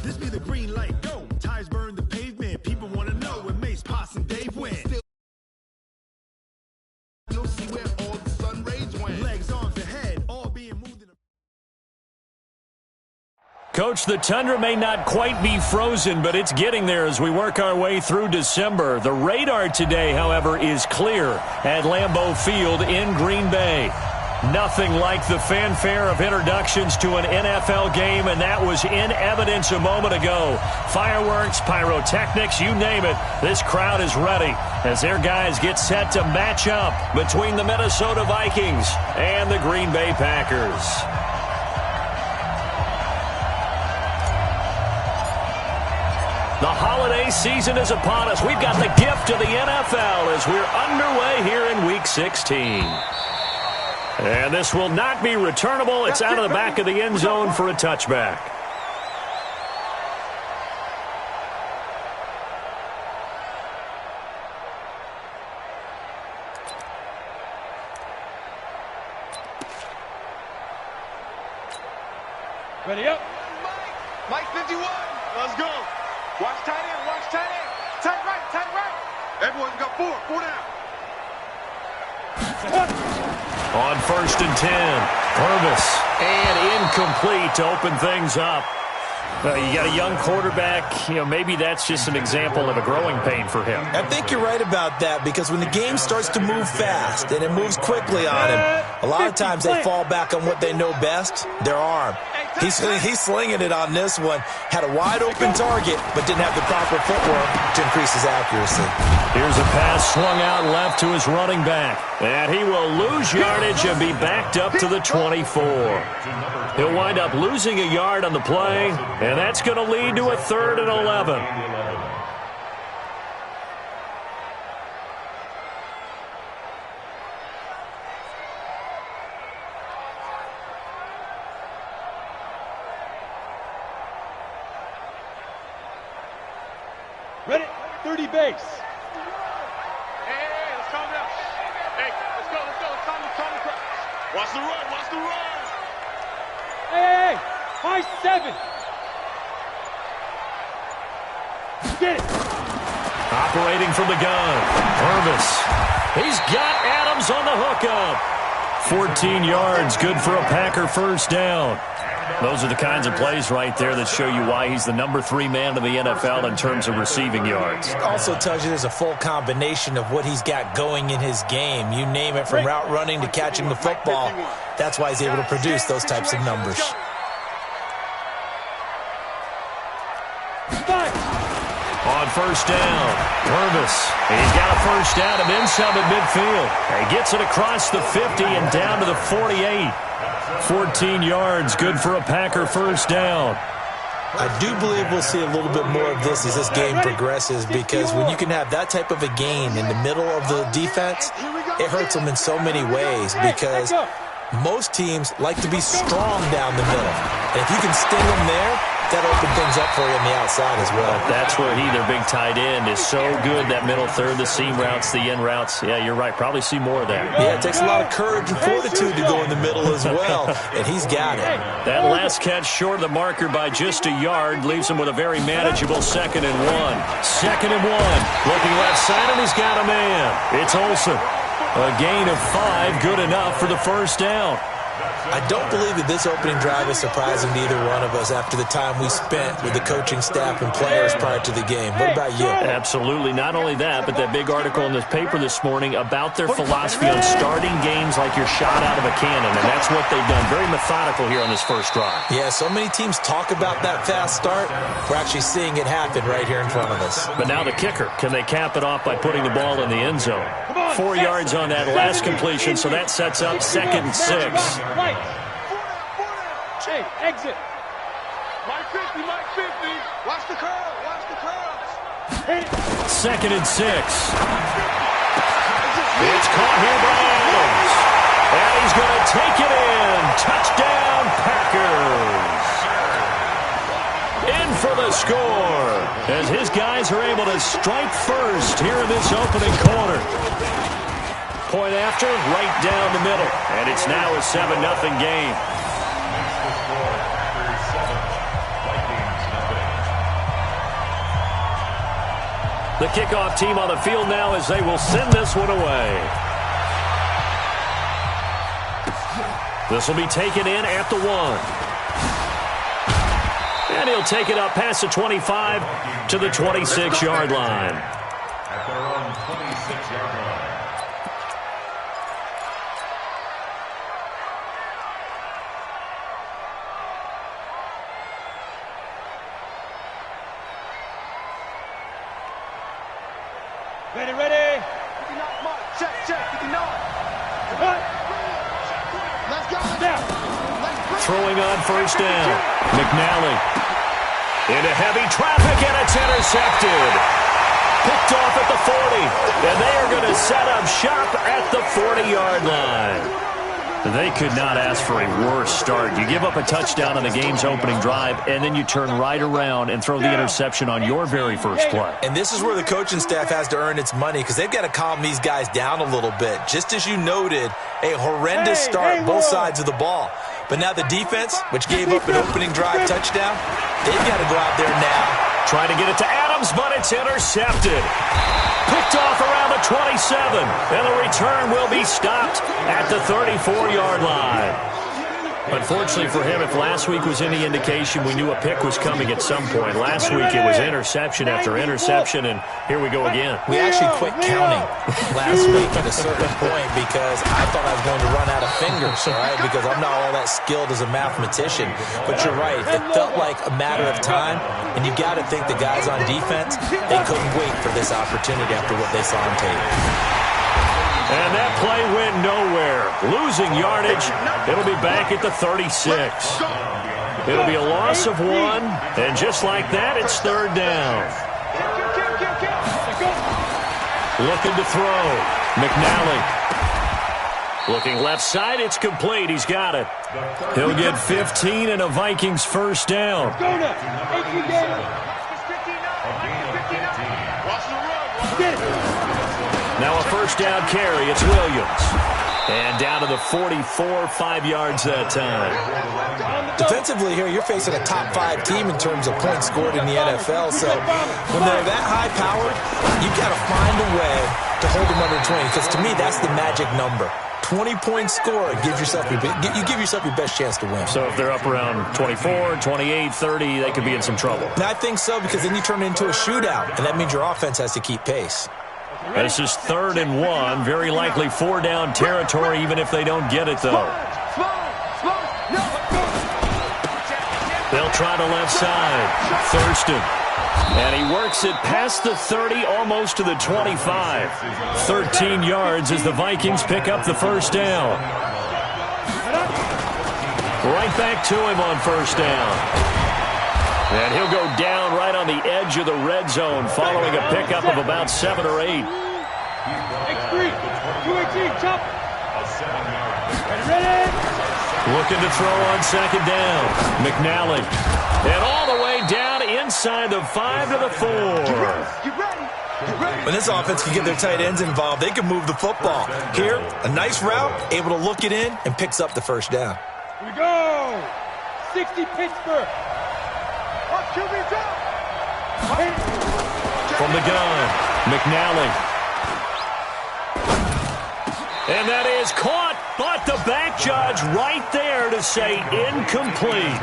This be the green light, go. Tires burn the pavement. People want to know where Mace, Poss, and Dave went. You'll see where all the sun rays went. Legs, arms, and head, all being moved in a... Coach, the tundra may not quite be frozen, but it's getting there as we work our way through December. The radar today, however, is clear at Lambeau Field in Green Bay. Nothing like the fanfare of introductions to an NFL game, and that was in evidence a moment ago. Fireworks, pyrotechnics, you name it. This crowd is ready as their guys get set to match up between the Minnesota Vikings and the Green Bay Packers. The holiday season is upon us. We've got the gift of the NFL as we're underway here in Week 16. And this will not be returnable. It's out of the back of the end zone for a touchback. Ready up. Mike 51. Let's go. Watch tight end. Watch tight end. Tight right. Tight right. Everyone's got four. Four down. On 1st and 10, Purvis, and incomplete to open things up. You got a young quarterback, maybe that's just an example of a growing pain for him. I think you're right about that because when the game starts to move fast and it moves quickly on him, a lot of times they fall back on what they know best, their arm. He's slinging it on this one. Had a wide-open target, but didn't have the proper footwork to increase his accuracy. Here's a pass swung out left to his running back. And he will lose yardage and be backed up to the 24. He'll wind up losing a yard on the play, and that's going to lead to a 3rd and 11. Ready? 30 base. Hey, let's calm down. Hey, let's go. Let's calm the crowd. Watch the run. Watch the run. Hey. High 7. Get it. Operating from the gun, Purvis. He's got Adams on the hookup. 14 yards, good for a Packer first down. Those are the kinds of plays right there that show you why he's the number 3 man in the NFL in terms of receiving yards. It also tells you there's a full combination of what he's got going in his game. You name it, from route running to catching the football. That's why he's able to produce those types of numbers. On first down, Purvis. He's got a first down and then some at midfield. He gets it across the 50 and down to the 48. 14 yards, good for a Packer first down. I do believe we'll see a little bit more of this as this game progresses, because when you can have that type of a gain in the middle of the defense, it hurts them in so many ways, because most teams like to be strong down the middle. And if you can sting them there, that opens things up for you on the outside as well. That's where their big tight end, is so good, that middle third, the seam routes, the in routes. Yeah, you're right. Probably see more of that. Yeah, it takes a lot of courage and fortitude to go in the middle as well, and he's got it. That last catch short of the marker by just a yard leaves him with a very manageable 2nd and 1. 2nd and 1. Looking left side, and he's got a man. It's Olsen. A gain of 5, good enough for the first down. I don't believe that this opening drive is surprising to either one of us after the time we spent with the coaching staff and players prior to the game. What about you? Absolutely. Not only that, but that big article in this paper this morning about their philosophy on starting games like you're shot out of a cannon, and that's what they've done. Very methodical here on this first drive. Yeah, so many teams talk about that fast start. We're actually seeing it happen right here in front of us. But now the kicker. Can they cap it off by putting the ball in the end zone? 4 yards on that last completion, so that sets up 2nd and 6. Right. Hey, exit. Mike 50, Mike 50. Watch the curl. Watch the curls. 2nd and 6. It's caught here by Adams. And he's going to take it in. Touchdown, Packers. In for the score, as his guys are able to strike first here in this opening quarter. Point after, right down the middle. And it's now a 7-0 game. The kickoff team on the field now as they will send this one away. This will be taken in at the 1. And he'll take it up past the 25 to the 26-yard line. At their own 26-yard line. Ready, ready. Check, check. 59. Let's go. Now. Throwing on first down. McNally into heavy traffic, and it's intercepted. Picked off at the 40, and they are going to set up shop at the 40-yard line. They could not ask for a worse start. You give up a touchdown on the game's opening drive, and then you turn right around and throw the interception on your very first play. And this is where the coaching staff has to earn its money because they've got to calm these guys down a little bit. Just as you noted, a horrendous start, both sides of the ball. But now the defense, which gave up an opening drive touchdown, they've got to go out there now. Trying to get it to Adams, but it's intercepted. Picked off around the 27, and the return will be stopped at the 34-yard line. Unfortunately for him, if last week was any indication, we knew a pick was coming at some point. Last week it was interception after interception, and here we go again. We actually quit counting last week at a certain point because I thought I was going to run out of fingers, all right, because I'm not all that skilled as a mathematician. But you're right, it felt like a matter of time, and you got to think the guys on defense, they couldn't wait for this opportunity after what they saw on tape. And that play went nowhere. Losing yardage. It'll be back at the 36. It'll be a loss of 1, and just like that, it's third down. Looking to throw. McNally. Looking left side, it's complete. He's got it. He'll get 15 and a Vikings first down. Now a first down carry. It's Williams. And down to the 44, 5 yards that time. Defensively here, you're facing a top-5 team in terms of points scored in the NFL. So when they're that high-powered, you've got to find a way to hold them under 20. Because to me, that's the magic number. 20 points scored, you give yourself your best chance to win. So if they're up around 24, 28, 30, they could be in some trouble. And I think so, because then you turn it into a shootout, and that means your offense has to keep pace. This is 3rd and 1. Very likely 4-down territory, even if they don't get it, though. They'll try the left side. Thurston. And he works it past the 30, almost to the 25. 13 yards as the Vikings pick up the first down. Right back to him on first down. And he'll go down right on the edge of the red zone following a pickup of about 7 or 8. X3, 218, chop. Ready? Looking to throw on second down. McNally. And all the way down inside the 5 to the 4. When this offense can get their tight ends involved, they can move the football. Here, a nice route, able to look it in, and picks up the first down. Here we go. 60 Pittsburgh. From the gun, McNally. And that is caught, but the back judge right there to say incomplete.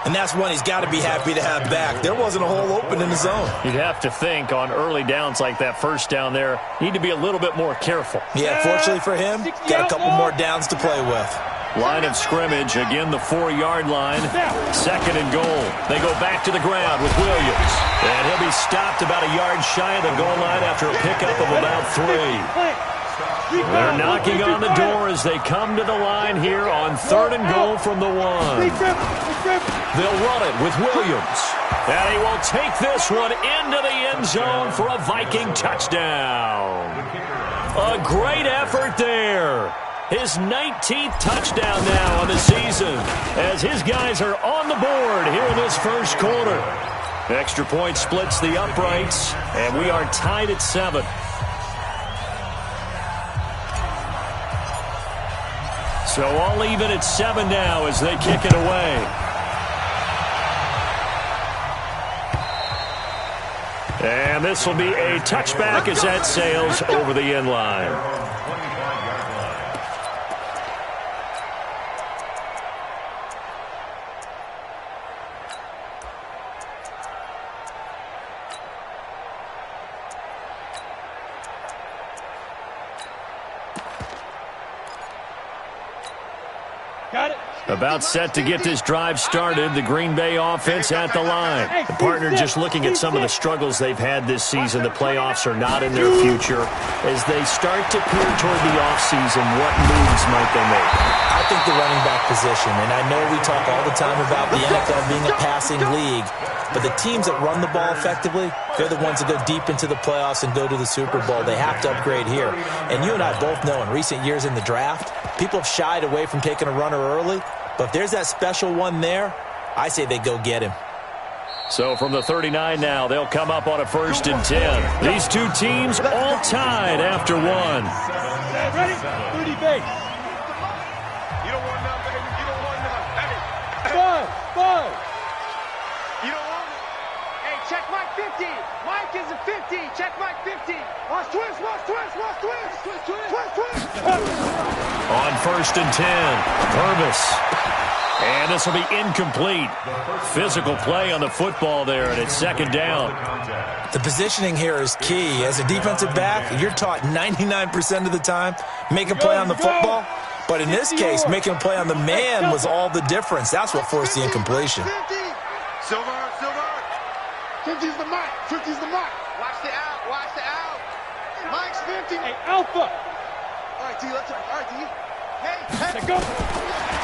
And that's one he's got to be happy to have back. There wasn't a hole open in the zone. You'd have to think on early downs like that first down there, need to be a little bit more careful. Yeah, fortunately for him, got a couple more downs to play with. Line of scrimmage, again the 4-yard line. 2nd and goal. They go back to the ground with Williams. And he'll be stopped about a yard shy of the goal line after a pickup of about 3. They're knocking on the door as they come to the line here on 3rd and goal from the 1. They'll run it with Williams. And he will take this one into the end zone for a Viking touchdown. A great effort there. His 19th touchdown now on the season as his guys are on the board here in this first quarter. Extra point splits the uprights, and we are tied at 7. So all even at 7 now as they kick it away. And this will be a touchback as that sails over the end line. Got it. About set to get this drive started, the Green Bay offense at the line. The partner just looking at some of the struggles they've had this season. The playoffs are not in their future. As they start to peer toward the offseason, what moves might they make? I think the running back position, and I know we talk all the time about the NFL being a passing league, but the teams that run the ball effectively, they're the ones that go deep into the playoffs and go to the Super Bowl. They have to upgrade here. And you and I both know in recent years in the draft, people have shied away from taking a runner early, but if there's that special one there, I say they go get him. So from the 39 now, they'll come up on a 1st and 10. These two teams all tied after one. Ready? 30 base. You don't want none, baby. You don't want none. Hey. Five. You don't want it. Hey, check Mike 50. Mike is a 50. Check Mike 50. Watch twist. On 1st and 10, Purvis. And this will be incomplete. Physical play on the football there, and it's 2nd down. The positioning here is key. As a defensive back, you're taught 99% of the time, make a play on the football. But in this case, making a play on the man was all the difference. That's what forced the incompletion. Silver. 50's the mark. 50's the mark. Watch the out. Mike's 50. Hey, Alpha. All right, T. Let's try. All right, T. Hey. Go.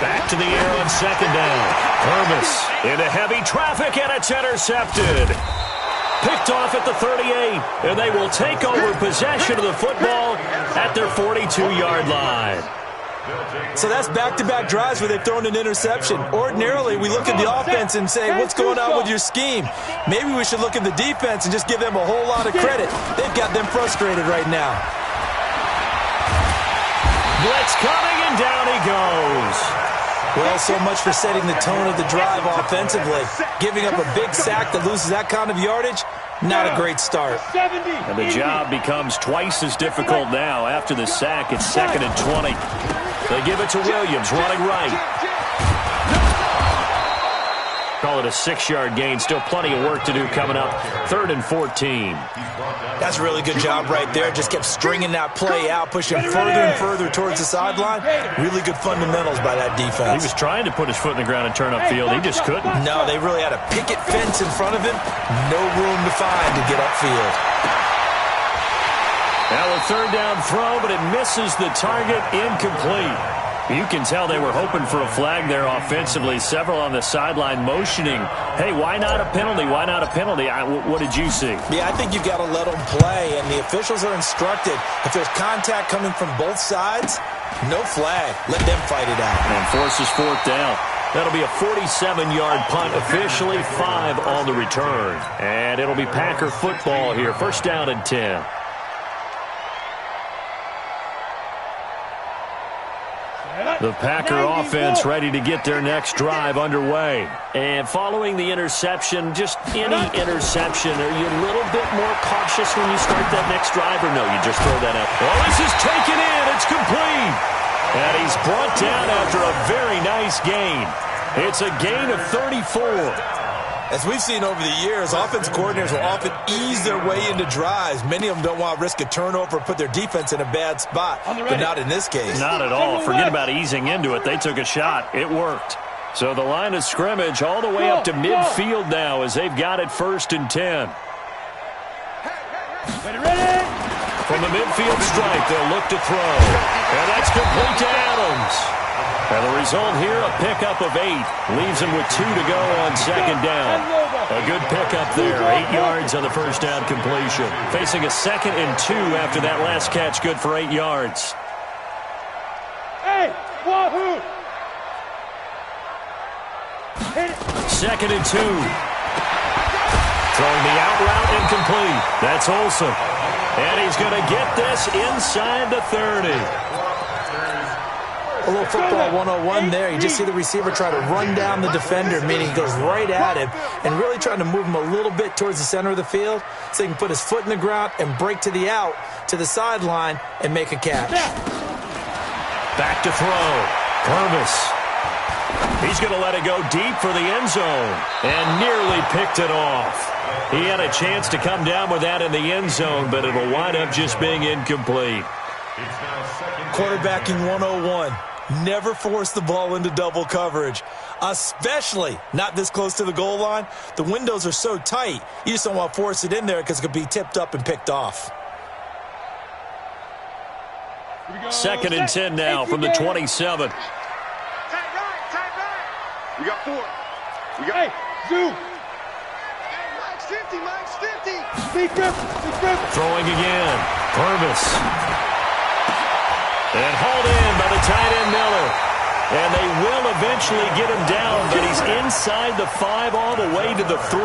Back to the air on 2nd down. Purvis into heavy traffic, and it's intercepted. Picked off at the 38, and they will take over possession of the football at their 42-yard line. So that's back-to-back drives where they've thrown an interception. Ordinarily, we look at the offense and say, what's going on with your scheme? Maybe we should look at the defense and just give them a whole lot of credit. They've got them frustrated right now. Blitz coming, and down he goes. Well, so much for setting the tone of the drive offensively. Giving up a big sack that loses that kind of yardage, not a great start. 70. And the job becomes twice as difficult now. After the sack, it's 2nd and 20. They give it to Williams, running right. Call it a 6-yard gain. Still plenty of work to do coming up. 3rd and 14. That's a really good job right there. Just kept stringing that play out, pushing further and further towards the sideline. Really good fundamentals by that defense. He was trying to put his foot in the ground and turn upfield. He just couldn't. No, they really had a picket fence in front of him. No room to find to get upfield. Now a 3rd down throw, but it misses the target. Incomplete. You can tell they were hoping for a flag there offensively. Several on the sideline motioning, hey, why not a penalty? Why not a penalty? What did you see? Yeah, I think you've got to let them play, and the officials are instructed. If there's contact coming from both sides, no flag. Let them fight it out. And forces 4th down. That'll be a 47-yard punt, officially 5 on the return. And it'll be Packer football here. 1st down and 10. The Packer offense ready to get their next drive underway. And following the interception, just any interception, are you a little bit more cautious when you start that next drive, or no, you just throw that up? Well, this is taken in. It's complete. And he's brought down after a very nice gain. It's a gain of 34. As we've seen over the years, offensive coordinators will often ease their way into drives. Many of them don't want to risk a turnover or put their defense in a bad spot, but not in this case. Not at all. Forget about easing into it. They took a shot. It worked. So the line of scrimmage all the way up to midfield now as they've got it 1st and 10. Ready? From the midfield stripe, they'll look to throw. And that's complete to Adams. And the result here, a pickup of 8. Leaves him with 2 to go on 2nd down. A good pickup there. 8 yards on the 1st down completion. Facing a 2nd and 2 after that last catch. Good for 8 yards. Hey, wahoo! 2nd and 2. Throwing the out route incomplete. That's Olsen. And he's going to get this inside the 30. A little football 101 there. You just see the receiver try to run down the defender, meaning he goes right at him and really trying to move him a little bit towards the center of the field so he can put his foot in the ground and break to the out, to the sideline, and make a catch. Back to throw. Purvis. He's going to let it go deep for the end zone and nearly picked it off. He had a chance to come down with that in the end zone, but it'll wind up just being incomplete. Quarterbacking 101. Never force the ball into double coverage, especially not this close to the goal line. The windows are so tight, you just don't want to force it in there because it could be tipped up and picked off. 2nd and 10 now from the 27. Tight right. We got 4. We got... Hey, zoom. Hey, Mike's 50, Mike's 50. Big grip. Throwing again. Purvis. And hauled in by the tight end Miller. And they will eventually get him down, but he's inside the 5 all the way to the 3.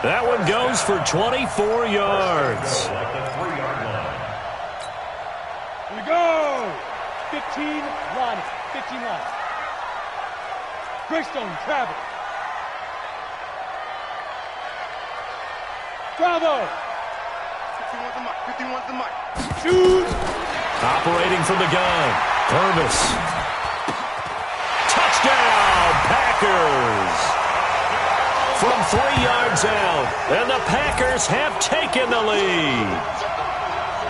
That one goes for 24 yards. Here we go. 15 line. 15 line. Greystone, travel. Bravo. 51's the mic. 51's the mic. Shoot. Operating from the gun. Purvis. Touchdown, Packers. From 3 yards out, and the Packers have taken the lead.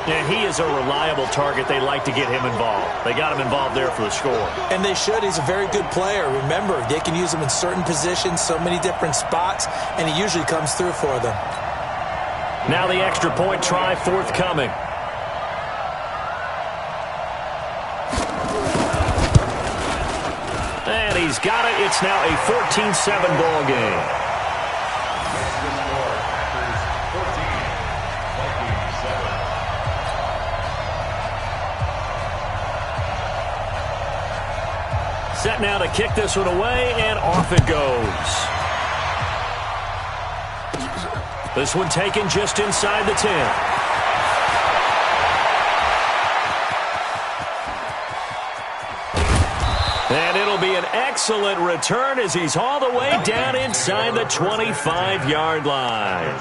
And he is a reliable target. They like to get him involved. They got him involved there for the score. And they should. He's a very good player. Remember, they can use him in certain positions, so many different spots, and he usually comes through for them. Now the extra point try forthcoming. And he's got it. It's now a 14-7 ball game. Set now to kick this one away, and off it goes. This one taken just inside the 10. And it'll be an excellent return as he's all the way down inside the 25-yard line.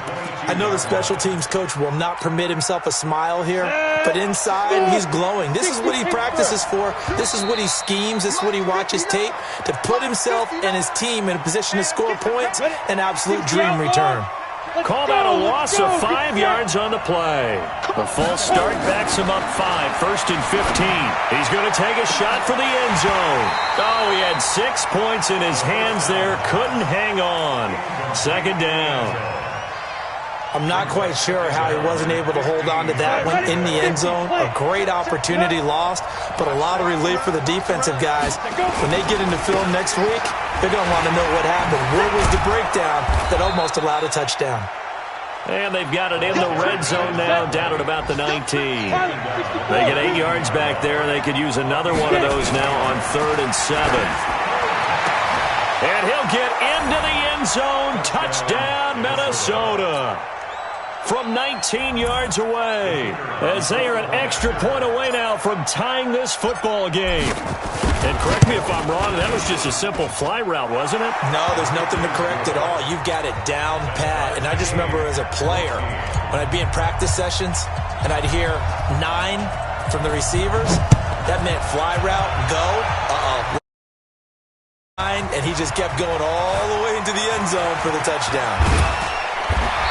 I know the special teams coach will not permit himself a smile here, but inside he's glowing. This is what he practices for. This is what he schemes. This is what he watches tape to put himself and his team in a position to score points. An absolute dream return. Called out a loss of 5 yards on the play. The false start backs him up 5, 1st and 15. He's going to take a shot for the end zone. Oh, he had 6 points in his hands there. Couldn't hang on. 2nd down. I'm not quite sure how he wasn't able to hold on to that one in the end zone. A great opportunity lost, but a lot of relief for the defensive guys. When they get into film next week, they're going to want to know what happened. Where was the breakdown that almost allowed a touchdown? And they've got it in the red zone now, down at about the 19. They get 8 yards back there, and they could use another one of those now on 3rd and 7. And he'll get into the end zone. Touchdown, Minnesota. From 19 yards away, as they are an extra point away now from tying this football game. And correct me if I'm wrong, that was just a simple fly route, wasn't it? No, there's nothing to correct at all. You've got it down pat. And I just remember as a player, when I'd be in practice sessions and I'd hear 9 from the receivers, that meant fly route, go, and he just kept going all the way into the end zone for the touchdown.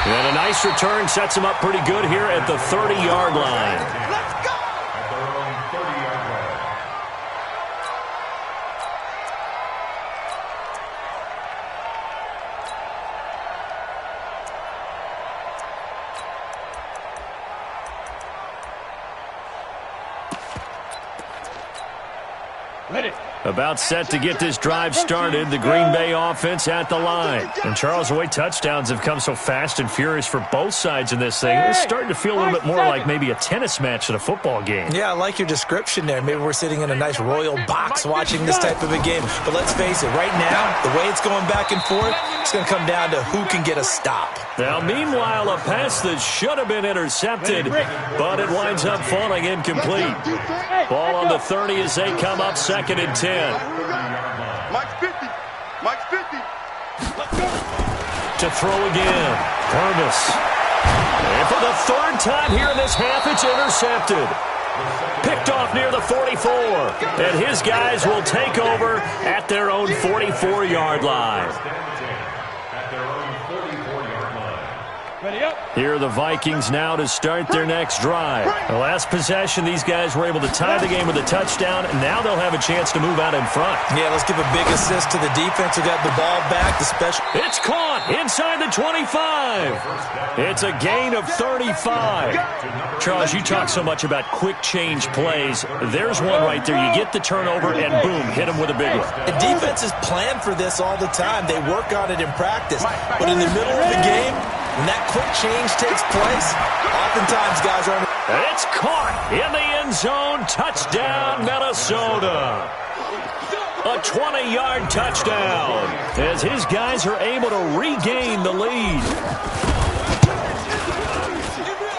And a nice return sets him up pretty good here at the 30-yard line. Let's go! At their own 30-yard line. Ready. About set to get this drive started, the Green Bay offense at the line. And Charles, the way touchdowns have come so fast and furious for both sides in this thing, it's starting to feel a little bit more like maybe a tennis match than a football game. Yeah, I like your description there. Maybe we're sitting in a nice royal box watching this type of a game. But let's face it, right now, the way it's going back and forth, It's going to come down to who can get a stop. Now, meanwhile, a pass that should have been intercepted, but it winds up falling incomplete. Ball on the 30 as they come up 2nd and 10. Mike's 50. Mike's 50. To throw again. Purvis. And for the 3rd time here in this half, it's intercepted. Picked off near the 44. And his guys will take over at their own 44-yard line. Here are the Vikings now to start their next drive. The last possession, these guys were able to tie the game with a touchdown, and now they'll have a chance to move out in front. Yeah, let's give a big assist to the defense who got the ball back. It's caught inside the 25. It's a gain of 35. Charles, you talk so much about quick change plays. There's one right there. You get the turnover, and boom, hit them with a big one. The defenses plan for this all the time. They work on it in practice. But in the middle of the game, when that quick change takes place, oftentimes guys are... It's caught in the end zone. Touchdown, Minnesota. A 20-yard touchdown as his guys are able to regain the lead.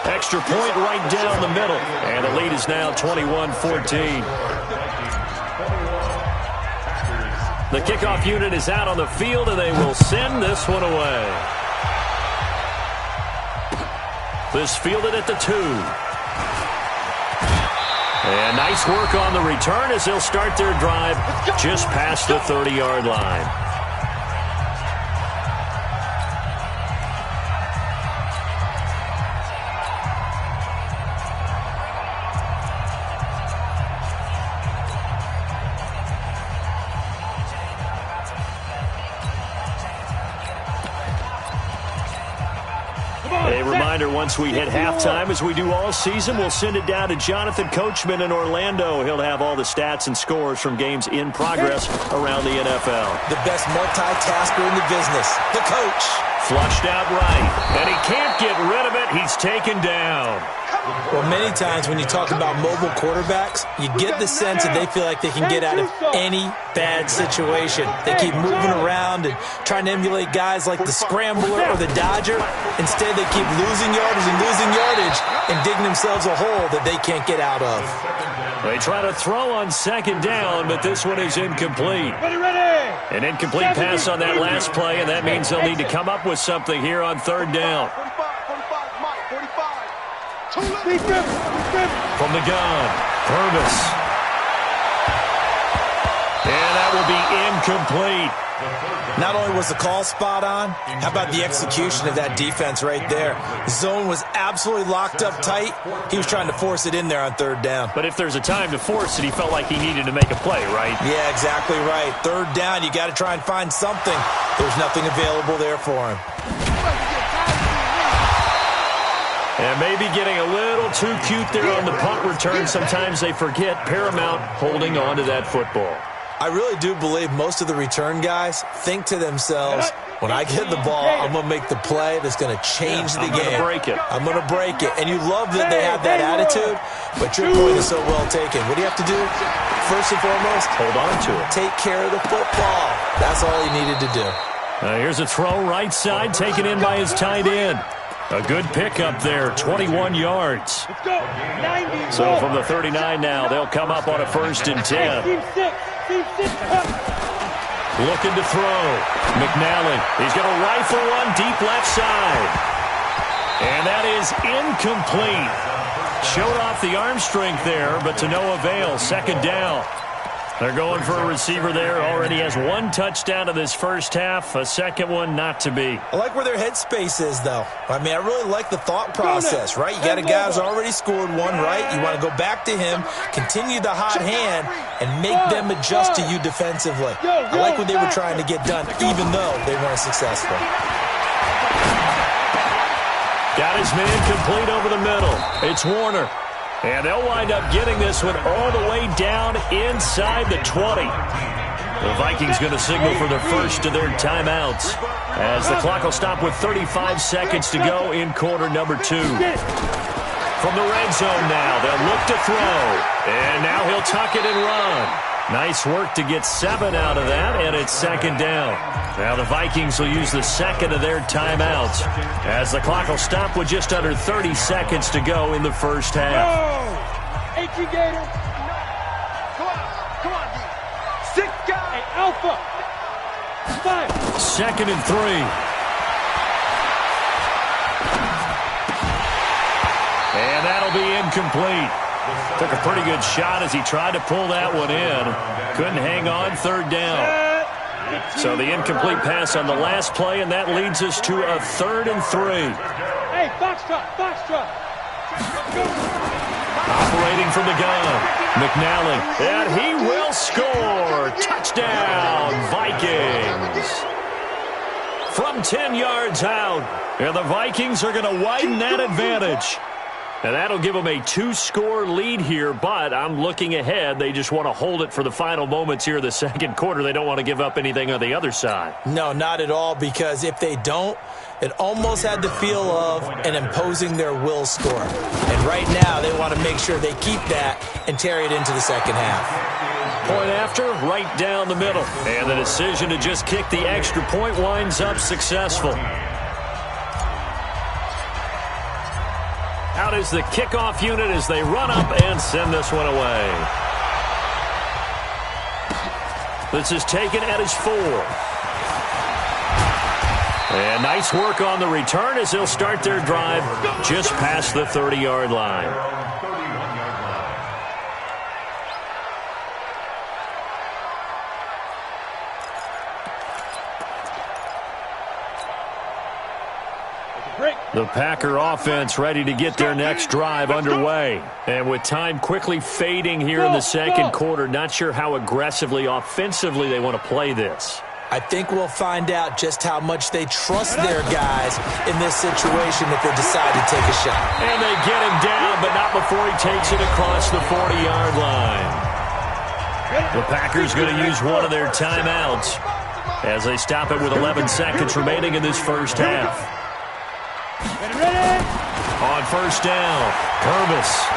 Extra point right down the middle. And the lead is now 21-14. The kickoff unit is out on the field, and they will send this one away. This fielded at the 2. And nice work on the return as they'll start their drive just past the 30-yard line. A reminder, once we hit halftime, as we do all season, we'll send it down to Jonathan Coachman in Orlando. He'll have all the stats and scores from games in progress around the NFL. The best multitasker in the business, the coach. Flushed out right, and he can't get rid of it. He's taken down. Well, many times when you talk about mobile quarterbacks, you get the sense that they feel like they can get out of any bad situation. They keep moving around and trying to emulate guys like the Scrambler or the Dodger. Instead, they keep losing yardage and losing yardage and digging themselves a hole that they can't get out of. They try to throw on 2nd down, but this one is incomplete. An incomplete pass on that last play, and that means they'll need to come up with something here on 3rd down. From the gun, Purvis. And that will be incomplete. Not only was the call spot on, how about the execution of that defense right there? The zone was absolutely locked up tight. He was trying to force it in there on 3rd down. But if there's a time to force it, he felt like he needed to make a play, right? Yeah, exactly right. 3rd down, you got to try and find something. There's nothing available there for him. And maybe getting a little too cute there on the punt return. Sometimes they forget paramount holding on to that football. I really do believe most of the return guys think to themselves, when I get the ball, I'm going to make the play that's going to change the game. I'm going to break it. I'm going to break it. And you love that they have that attitude, but your point is so well taken. What do you have to do? First and foremost, hold on to it. Take care of the football. That's all he needed to do. Here's a throw right side, taken in by his tight end. A good pickup there, 21 yards. Let's go. 90. So from the 39 now, they'll come up on a 1st and 10. Looking to throw. McNally. He's going to rifle one deep left side. And that is incomplete. Showed off the arm strength there, but to no avail. 2nd down. They're going for a receiver there. Already has 1 touchdown in this first half. A 2nd one not to be. I like where their headspace is, though. I mean, I really like the thought process, right? You got a guy who's already scored 1, right? You want to go back to him, continue the hot hand, and make them adjust to you defensively. I like what they were trying to get done, even though they weren't successful. Got his man complete over the middle. It's Warner. And they'll wind up getting this one all the way down inside the 20. The Vikings going to signal for their first of their timeouts as the clock will stop with 35 seconds to go in quarter number 2. From the red zone now, they'll look to throw. And now he'll tuck it and run. Nice work to get 7 out of that, and it's second down. Now the Vikings will use the second of their timeouts as the clock will stop with just under 30 seconds to go in the first half. Oh! 18 Gator. Come on, D. 6 guys. Hey, Alpha. 5. Second and 3. And that'll be incomplete. Took a pretty good shot as he tried to pull that one in. Couldn't hang on, third down. So the incomplete pass on the last play, and that leads us to a 3rd and 3. Hey, Foxtrot. Operating from the gun, McNally, and he will score. Touchdown, Vikings. From 10 yards out, and the Vikings are going to widen that advantage. And that'll give them a 2-score lead here, but I'm looking ahead. They just want to hold it for the final moments here of the second quarter. They don't want to give up anything on the other side. No, not at all, because if they don't, it almost had the feel of an imposing their will score. And right now, they want to make sure they keep that and carry it into the second half. Point after, right down the middle. And the decision to just kick the extra point winds up successful. Out is the kickoff unit as they run up and send this one away. This is taken at his 4. And nice work on the return as they'll start their drive just past the 30-yard line. The Packer offense ready to get their next drive underway. And with time quickly fading here in the second quarter, not sure how aggressively, offensively they want to play this. I think we'll find out just how much they trust their guys in this situation if they decide to take a shot. And they get him down, but not before he takes it across the 40-yard line. The Packers going to use one of their timeouts as they stop it with 11 seconds remaining in this first half. On first down, Purvis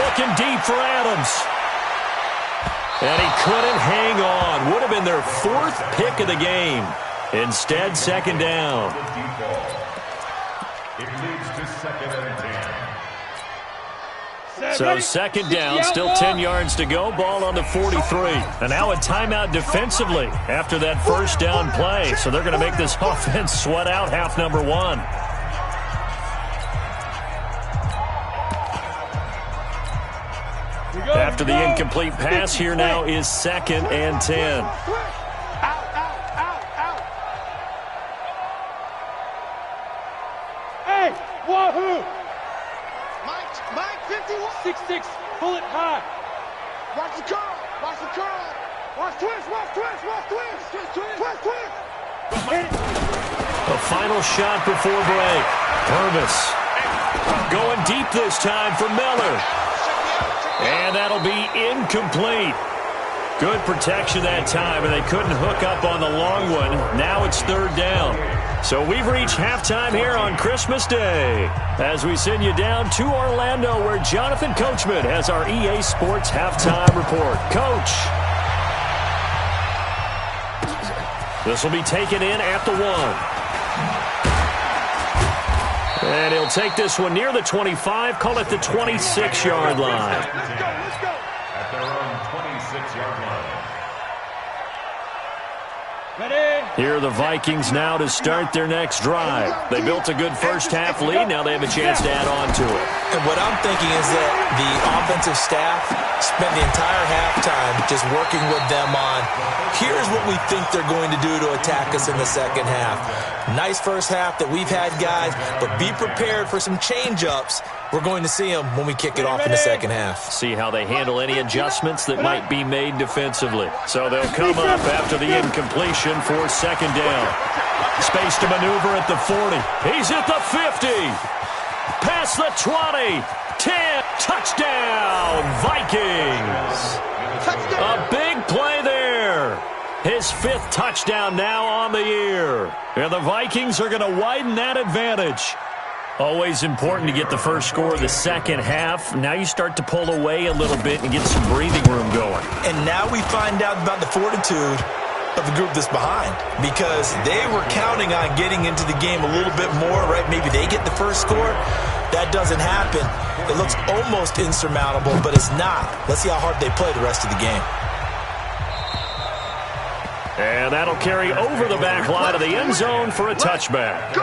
looking deep for Adams. And he couldn't hang on. Would have been their 4th pick of the game. Instead, second down. It leads to second and 10. So second down, still 10 yards to go. Ball on the 43. And now a timeout defensively after that first down play. So they're going to make this offense sweat out half number 1. After the incomplete pass, here now is second and 10. Out. Hey, Wahoo! Mike, 51. 6'6", pull it high. Watch the curl. Watch twist. The final shot before break. Purvis going deep this time for Miller. And that'll be incomplete. Good protection that time, and they couldn't hook up on the long one. Now it's third down. So we've reached halftime here on Christmas Day as we send you down to Orlando where Jonathan Coachman has our EA Sports Halftime Report. Coach. This will be taken in at the 1. And he'll take this one near the 25, call it the 26-yard line. Let's go. At their own 26-yard line. Here are the Vikings now to start their next drive. They built a good first-half lead. Now they have a chance to add on to it. And what I'm thinking is that the offensive staff spent the entire halftime just working with them on, here's what we think they're going to do to attack us in the second half. Nice first half that we've had, guys, but be prepared for some change-ups. We're going to see them when we kick it off in the second half. See how they handle any adjustments that might be made defensively. So they'll come up after the incompletion for second down. Space to maneuver at the 40. He's at the 50. Past the 20. 10. Touchdown, Vikings. A big play there. His 5th touchdown now on the year. And the Vikings are going to widen that advantage. Always important to get the first score of the second half. Now you start to pull away a little bit and get some breathing room going. And now we find out about the fortitude of the group that's behind, because they were counting on getting into the game a little bit more, right? Maybe they get the first score. That doesn't happen. It looks almost insurmountable, but it's not. Let's see how hard they play the rest of the game. And that'll carry over the back line of the end zone for a touchback.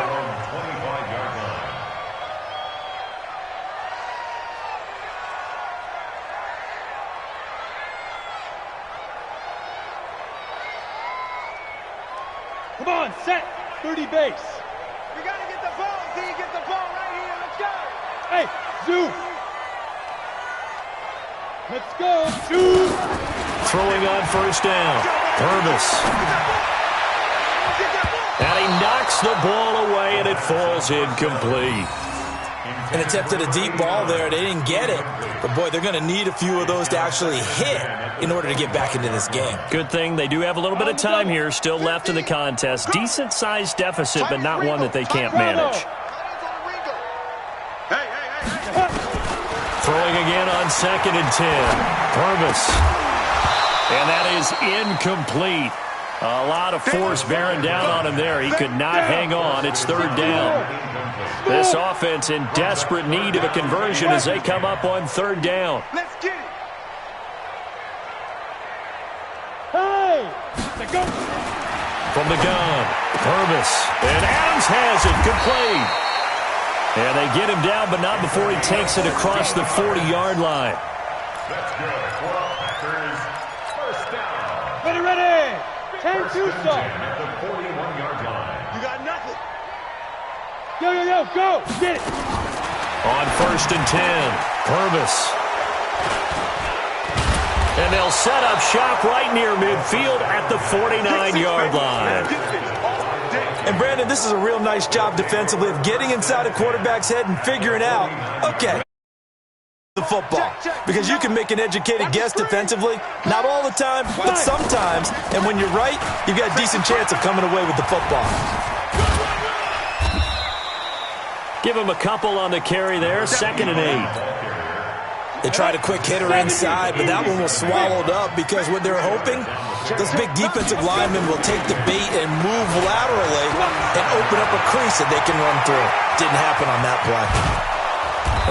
Come on, set. 30 base. We got to get the ball. D, get the ball right here. Let's go. Hey, zoom. Let's go. Zoom. Throwing on first down. Purvis. And he knocks the ball away, and it falls incomplete. An attempt at a deep ball there. They didn't get it. But, boy, they're going to need a few of those to actually hit in order to get back into this game. Good thing they do have a little bit of time here still left in the contest. Decent-sized deficit, but not one that they can't manage. Throwing again on 2nd and 10. Purvis. And that is incomplete. A lot of force bearing down on him there. He could not hang on. It's 3rd down. This offense in desperate need of a conversion as they come up on 3rd down. Let's get it. Hey, let's go. From the gun, Purvis. And Adams has it, complete. And they get him down, but not before he takes it across the 40-yard line. That's good. For Packers, first down. Ready, ready. 10-2 stop. At the 41-yard line. You got nothing. Yo, yo, yo, go. Get it. On 1st and 10, Purvis. And they'll set up shop right near midfield at the 49-yard line. And, Brandon, this is a real nice job defensively of getting inside a quarterback's head and figuring out, okay, the football. Because you can make an educated guess defensively, not all the time, but sometimes. And when you're right, you've got a decent chance of coming away with the football. Give him a couple on the carry there, 2nd and 8. They tried a quick hitter inside, but that one was swallowed up because what they're hoping, those big defensive linemen will take the bait and move laterally and open up a crease that they can run through. Didn't happen on that play.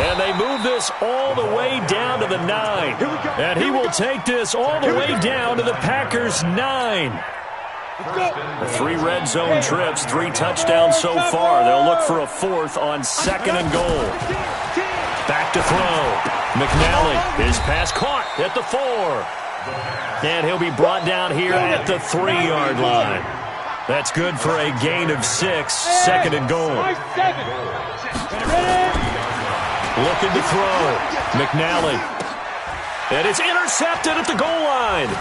And they move this all the way down to the 9. And he will take this all the way down to the Packers' 9. The 3 red zone trips, 3 touchdowns so far. They'll look for a 4th on 2nd and goal. Back to throw. McNally, his pass caught at the 4. And he'll be brought down here at the 3-yard line. That's good for a gain of 6, 2nd and goal. Looking to throw. McNally. And it's intercepted at the goal line.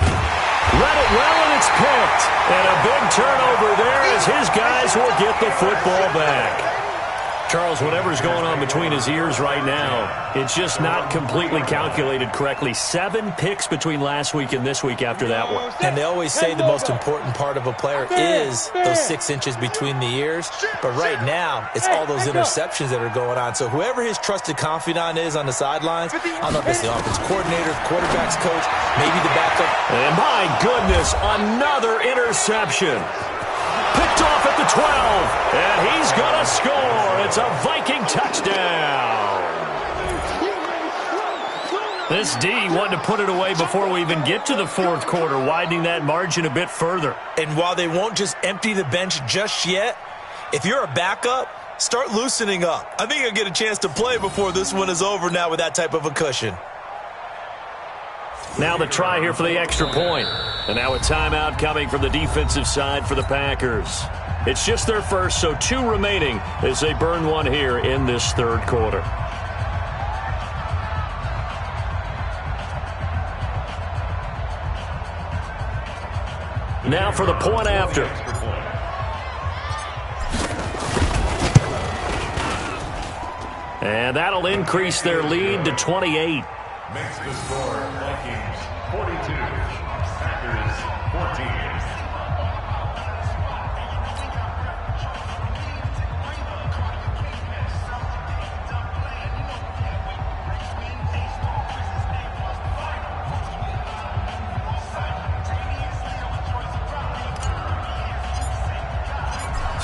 Read it well, and it's picked. And a big turnover there as his guys will get the football back. Charles, whatever's going on between his ears right now, it's just not completely calculated correctly. 7 picks between last week and this week after that one. And they always say the most important part of a player is those 6 inches between the ears. But right now, it's all those interceptions that are going on. So whoever his trusted confidant is on the sidelines, I don't know if it's the offensive coordinator, quarterback's coach, maybe the backup. And my goodness, another interception. Picked off at the 12, and he's going to score. It's a Viking touchdown. This D wanted to put it away before we even get to the 4th quarter, widening that margin a bit further. And while they won't just empty the bench just yet, if you're a backup, start loosening up. I think you'll get a chance to play before this one is over now with that type of a cushion. Now the try here for the extra point. And now a timeout coming from the defensive side for the Packers. It's just their first, so 2 remaining as they burn one here in this 3rd quarter. Now for the point after. And that'll increase their lead to 28. Makes the score Vikings 42, Packers 14.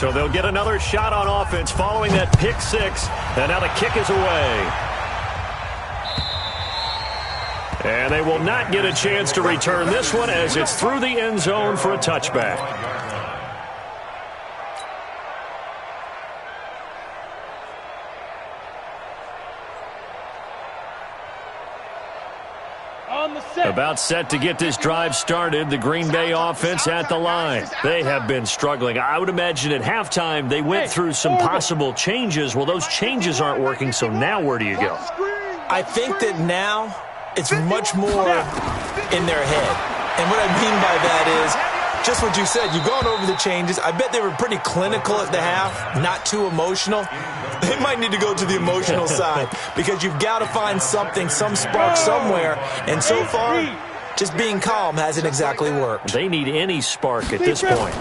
So they'll get another shot on offense following that pick six. And now the kick is away. And they will not get a chance to return this one as it's through the end zone for a touchback. About set to get this drive started. The Green Bay offense at the line. They have been struggling. I would imagine at halftime they went through some possible changes. Well, those changes aren't working, so now where do you go? I think that now it's much more in their head. And what I mean by that is just what you said. You've gone over the changes. I bet they were pretty clinical at the half, not too emotional. They might need to go to the emotional side because you've got to find something, some spark somewhere. And so far, just being calm hasn't exactly worked. They need any spark at this point.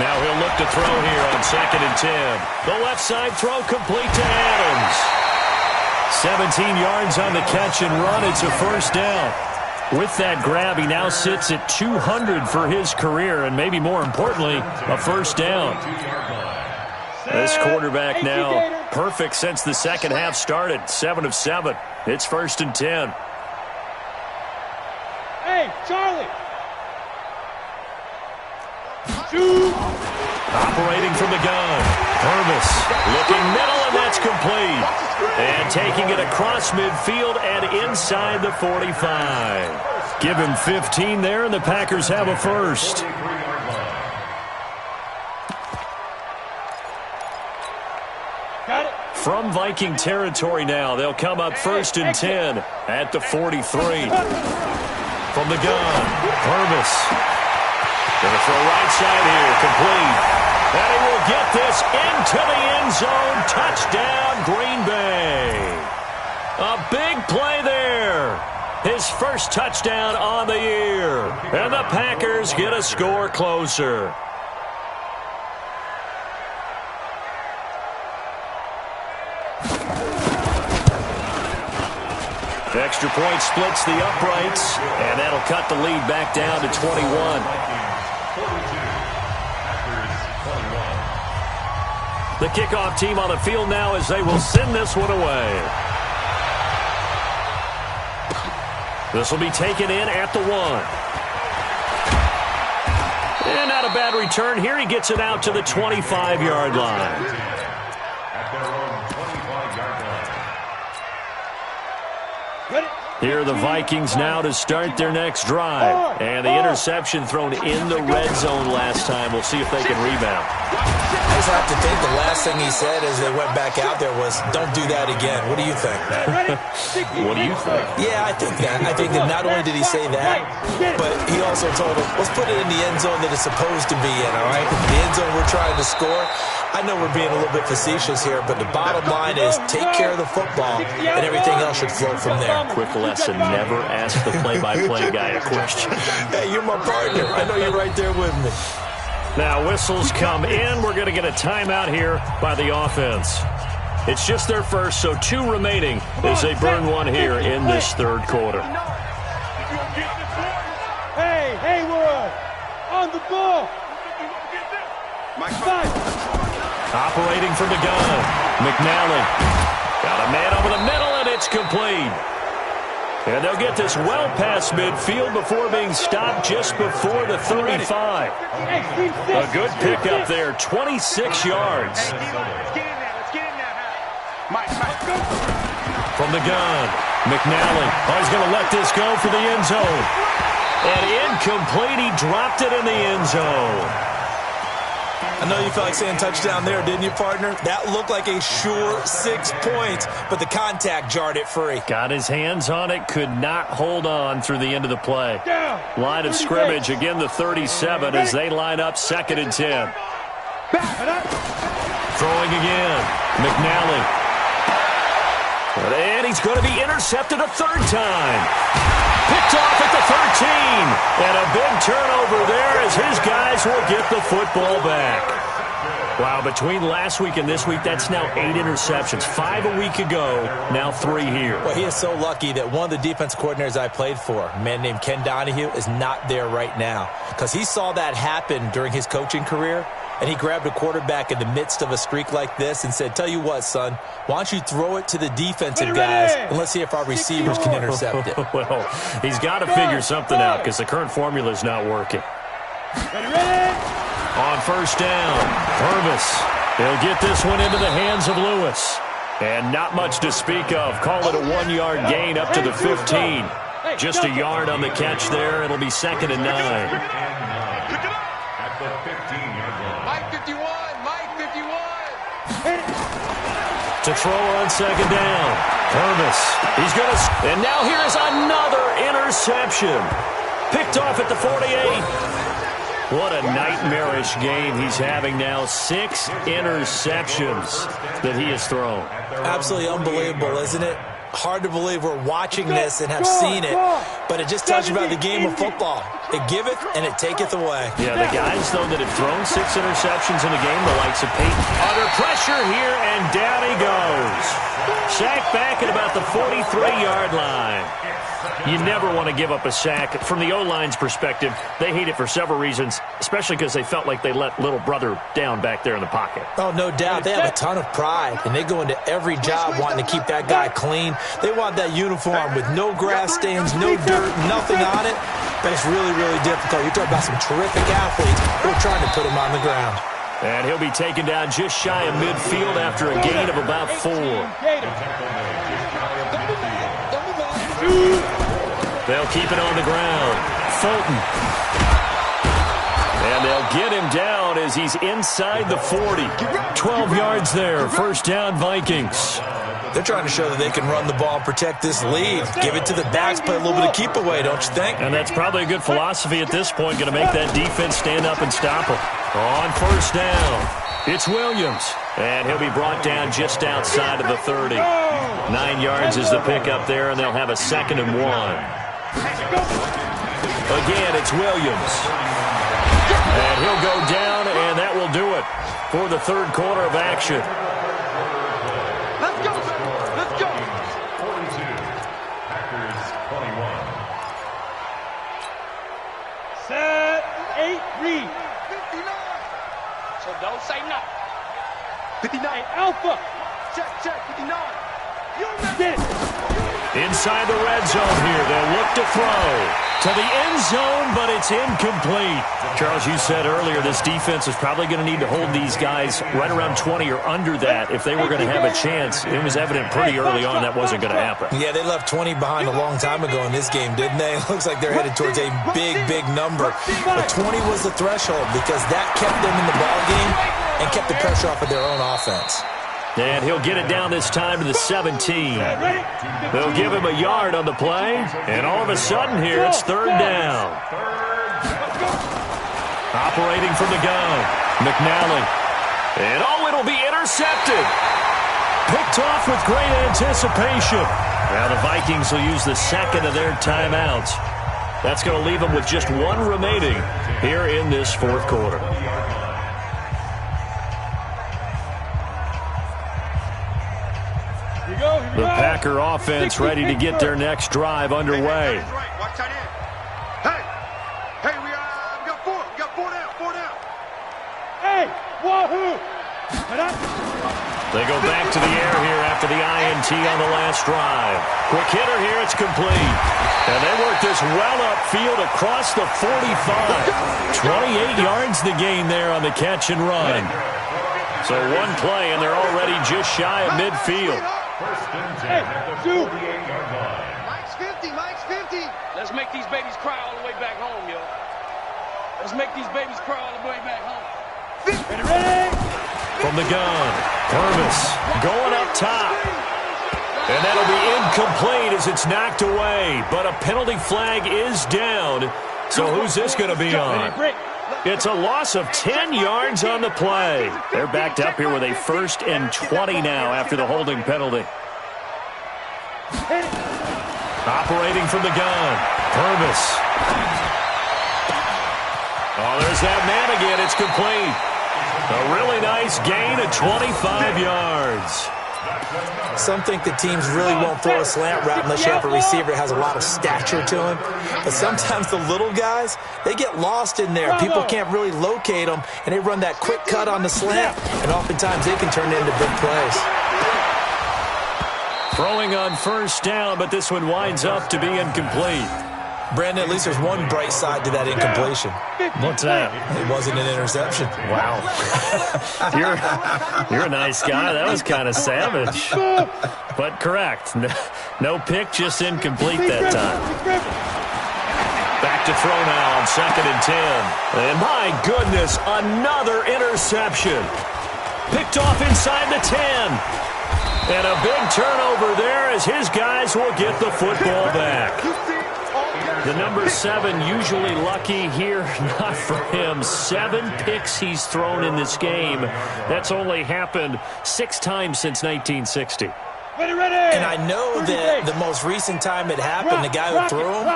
Now he'll look to throw here on 2nd and 10. The left side throw complete to Adams. 17 yards on the catch and run. It's a first down. With that grab, he now sits at 200 for his career, and maybe more importantly, a first down. This quarterback now perfect since the second half started. 7 of 7. It's 1st and 10. Hey, Charlie. Shoot. Operating from the gun. Purvis looking middle, and that's complete. And taking it across midfield and inside the 45. Give him 15 there, and the Packers have a first. From Viking territory now, they'll come up 1st and 10 at the 43. From the gun, Purvis. Going to throw right side here, complete. And he will get this into the end zone. Touchdown, Green Bay. A big play there. His first touchdown on the year. And the Packers get a score closer. Extra point splits the uprights, and that'll cut the lead back down to 21. The kickoff team on the field now as they will send this one away. This will be taken in at the 1. And not a bad return here. He gets it out to the 25-yard line. Here are the Vikings now to start their next drive. And the interception thrown in the red zone last time. We'll see if they can rebound. I just have to think the last thing he said as they went back out there was, don't do that again. What do you think? What do you think? Yeah, I think that. I think that not only did he say that, but he also told him, let's put it in the end zone that it's supposed to be in, all right? The end zone we're trying to score. I know we're being a little bit facetious here, but the bottom line is take care of the football, and everything else should flow from there. Quick lesson, never ask the play-by-play guy a question. Hey, you're my partner. I know you're right there with me. Now whistles come in. We're going to get a timeout here by the offense. It's just their first, so 2 remaining as they burn one here in this third quarter. Hey, Hayward, on the ball. Operating from the gun, McNally. Got a man over the middle, and it's complete. And they'll get this well past midfield before being stopped just before the 35. A good pickup there, 26 yards. From the gun, McNally. Oh, he's going to let this go for the end zone. And incomplete, he dropped it in the end zone. I know you felt like saying touchdown there, didn't you, partner? That looked like a sure 6 points, but the contact jarred it free. Got his hands on it, could not hold on through the end of the play. Line of scrimmage, again the 37 as they line up 2nd and 10. Throwing again, McNally. And he's going to be intercepted a 3rd time. Picked off at the 13. And a big turnover there as his guys will get the football back. Wow, between last week and this week, that's now 8 interceptions. 5 a week ago, now 3 here. Well, he is so lucky that one of the defense coordinators I played for, a man named Ken Donahue, is not there right now. Because he saw that happen during his coaching career, and he grabbed a quarterback in the midst of a streak like this and said, tell you what, son, why don't you throw it to the defensive guys, and let's see if our receivers can intercept it. Well, he's got to figure something out because the current formula is not working. On first down, Purvis. He'll get this one into the hands of Lewis. And not much to speak of. Call it a 1-yard gain up to the 15. Just a yard on the catch there. It'll be 2nd and 9. At the 15-yard line. Mike 51, Mike 51. To throw on 2nd down. Purvis. He's going to... And now here's another interception. Picked off at the 48. What a nightmarish game he's having now. 6 interceptions that he has thrown. Absolutely unbelievable, isn't it? Hard to believe we're watching this and have seen it, but it just tells you about the game of football. It giveth and it taketh away. Yeah, the guys, though, that have thrown 6 interceptions in a game, the likes of Peyton, under pressure here, and down he goes. Sacked back at about the 43-yard line. You never want to give up a sack. From the O-line's perspective, they hate it for several reasons, especially because they felt like they let little brother down back there in the pocket. Oh, no doubt. They have a ton of pride, and they go into every job wanting to keep that guy clean. They want that uniform with no grass stains, no dirt, nothing on it, but it's really, really difficult. You're talking about some terrific athletes. We're trying to put him on the ground. And he'll be taken down just shy of midfield after a gain of about 4. They'll keep it on the ground. Fulton. And they'll get him down as he's inside the 40. 12 yards there. First down, Vikings. They're trying to show that they can run the ball and protect this lead. Give it to the backs, play a little bit of keep away, don't you think? And that's probably a good philosophy at this point. Going to make that defense stand up and stop them. On first down, it's Williams. And he'll be brought down just outside of the 30. 9 yards is the pickup there, and they'll have a 2nd and 1. Again, it's Williams. And he'll go down, and that will do it for the third quarter of action. Let's go. Let's go. 42. Packers 21. Set, 8, read. 59. So don't say nothing. 59. Hey, Alpha. Check, 59. You Get it. Inside the red zone here. They'll look to throw to the end zone, but it's incomplete. Charles, you said earlier this defense is probably going to need to hold these guys right around 20 or under that if they were going to have a chance. It was evident pretty early on that wasn't going to happen. Yeah, they left 20 behind a long time ago in this game, didn't they? It looks like they're headed towards a big, big number. But 20 was the threshold because that kept them in the ballgame and kept the pressure off of their own offense. And he'll get it down this time to the 17. They'll give him a yard on the play, and all of a sudden here it's 3rd down. Operating from the gun, McNally. And it'll be intercepted. Picked off with great anticipation. Now the Vikings will use the 2nd of their timeouts. That's going to leave them with just 1 remaining here in this 4th quarter. The Packer offense ready to get their next drive underway. Watch tight end. Hey, we got 4. We got 4 down. Hey, wahoo. They go back to the air here after the INT on the last drive. Quick hitter here, it's complete. And they work this well upfield across the 45. 28 yards the gain there on the catch and run. So 1 play, and they're already just shy of midfield. First and 10 at the 48-yard line. Mike's 50. Let's make these babies cry all the way back home, yo. Let's make these babies cry all the way back home. Ready? From the gun, Purvis going up top. And that'll be incomplete as it's knocked away. But a penalty flag is down. So who's this going to be on? It's a loss of 10 yards on the play. They're backed up here with a 1st and 20 now after the holding penalty. Operating from the gun, Purvis. Oh, there's that man again. It's complete. A really nice gain of 25 yards. Some think that teams really won't throw a slant route unless you have a receiver that has a lot of stature to him. But sometimes the little guys, they get lost in there. People can't really locate them, and they run that quick cut on the slant, and oftentimes they can turn into big plays. Throwing on first down, but this one winds up to be incomplete. Brandon, at least there's one bright side to that incompletion. What's that? It wasn't an interception. Wow. You're a nice guy. That was kind of savage. But correct. No pick, just incomplete that time. Back to throw now on 2nd and 10. And my goodness, another interception. Picked off inside the 10. And a big turnover there as his guys will get the football back. The number 7 usually lucky here, not for him. 7 picks he's thrown in this game. That's only happened 6 times since 1960. And I know that the most recent time it happened, the guy who threw him,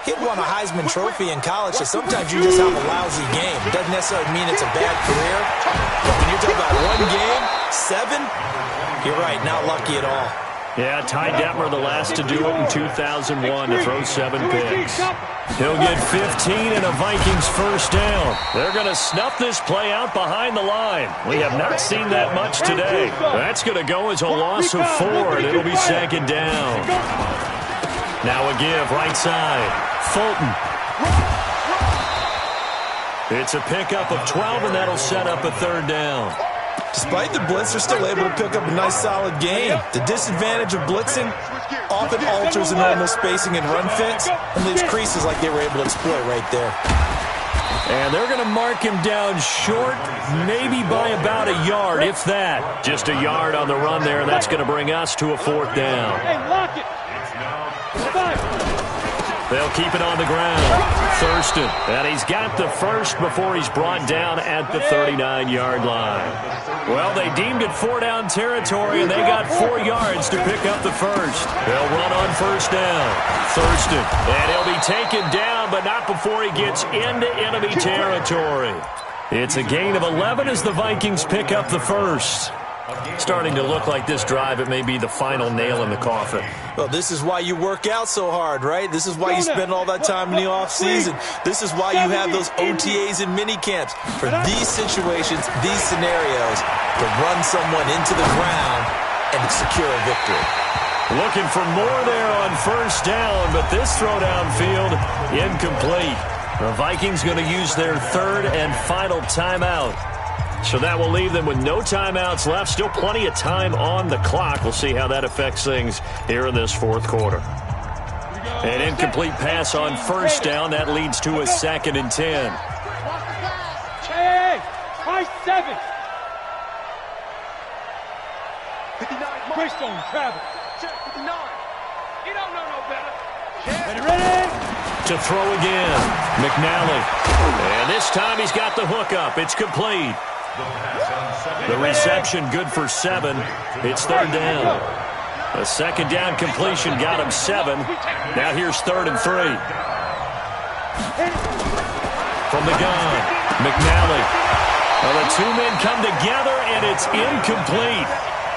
he won a Heisman Trophy in college, so sometimes you just have a lousy game. It doesn't necessarily mean it's a bad career. But when you're talking about one game, 7, you're right, not lucky at all. Yeah, Ty Detmer, the last to do it in 2001 to throw 7 picks. He'll get 15 and a Vikings first down. They're going to snuff this play out behind the line. We have not seen that much today. That's going to go as a loss of 4, and it'll be 2nd down. Now a give, right side. Fulton. It's a pickup of 12, and that'll set up a 3rd down. Despite the blitz, they're still able to pick up a nice, solid game. The disadvantage of blitzing often alters the normal spacing and run fits and leaves creases like they were able to exploit right there. And they're going to mark him down short, maybe by about a yard, if that. Just a yard on the run there, and that's going to bring us to a 4th down. Hey, lock it. They'll keep it on the ground. Thurston, and he's got the first before he's brought down at the 39-yard line. Well, they deemed it 4-down territory, and they got 4 yards to pick up the first. They'll run on first down. Thurston, and he'll be taken down, but not before he gets into enemy territory. It's a gain of 11 as the Vikings pick up the first. Starting to look like this drive, it may be the final nail in the coffin. Well, this is why you work out so hard, right? This is why you spend all that time in the offseason. This is why you have those OTAs and mini camps. For these situations, these scenarios, to run someone into the ground and secure a victory. Looking for more there on first down, but this throw downfield, incomplete. The Vikings going to use their 3rd and final timeout. So that will leave them with no timeouts left. Still plenty of time on the clock. We'll see how that affects things here in this 4th quarter. An incomplete pass on first down. That leads to a 2nd and 10. Hey, high 7. 59. Greystone travel. 59. You don't know no better. Ready? To throw again. McNally. And this time he's got the hook up. It's complete. The reception good for 7. It's 3rd down. A 2nd down completion got him 7. Now here's 3rd and 3. From the gun, McNally. Well, the 2 men come together, and it's incomplete.